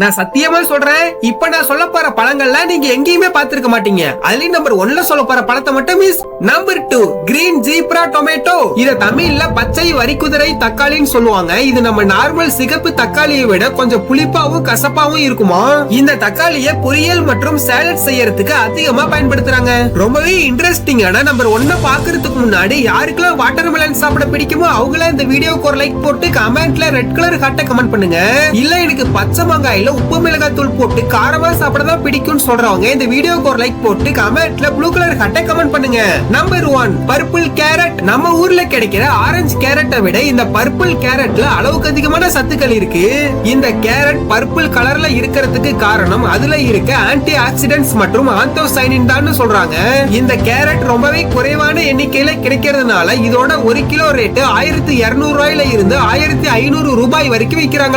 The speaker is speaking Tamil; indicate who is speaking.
Speaker 1: நான் சத்தியமா சொல்றேன், இப்ப நான் சொல்ல போற பழங்கள்லாம் நீங்க எங்கேயுமே பாத்துருக்க மாட்டீங்க. அதுலயும் நம்பர் 1ல சொல்ல போற பழத்தை மட்டும் miss. Number 2 green zebra tomato. இத தமிழ்ல பச்சை வரிக்குதிரை தக்காளின்னு சொல்லுவாங்க. இது நம்ம நார்மல் சிகப்பு தக்காளியை விட கொஞ்சம் புளிப்பாவும் கசப்பாவும் இருக்குமா. இந்த தக்காளியை பொரியல் மற்றும் சாலட் செய்யறதுக்கு அதிகமா பயன்படுத்துறாங்க. ரொம்பவே இன்ட்ரெஸ்டிங்கான நம்பர் 1 பாக்குறதுக்கு முன்னாடி யாருக்கெல்லாம் வாட்டர்மெலன் சாப்பிட பிடிக்குமோ அவங்கள இந்த வீடியோக்கு ஒரு லைக் போட்டு கமெண்ட்ல ரெட் கலர் ஹார்ட்டை கமெண்ட் பண்ணுங்க. இல்ல எனக்கு பச்சை மாங்காய் உப்பு மிளகாய் தூள் போட்டு காரமா சாப்பிடதான் பிடிக்கும்னு சொல்றவங்க இந்த வீடியோக்கு ஒரு லைக் போட்டு கமெண்ட்ல ப்ளூ கலர் ஹார்ட்டை கமெண்ட் பண்ணுங்க. Number 1 purple carrot. நம்ம ஊர்ல கிடைக்கிற ஆரஞ்சு கேரட்டை விட இந்த பர்பிள் கேரட்ல அளவுக்கு அதிகமான சத்துக்கள் இருக்கு. இந்த கேரட் பர்பிள் கலர்ல இருக்கிறதுக்கு காரணம் அதுல இருக்க ஆன்டி ஆக்சிடென்ட்ஸ் மற்றும் ஆந்தோசைனின் தான் சொல்றாங்க. இந்த கேரட் ரொம்பவே குறைவான எண்ணிக்கையில கிடைக்கிறதுனால இதோட 1 கிலோ ரேட் 1200 ரூபாயில இருந்து 1500 ரூபாய் வரைக்கும் விற்கிறாங்க.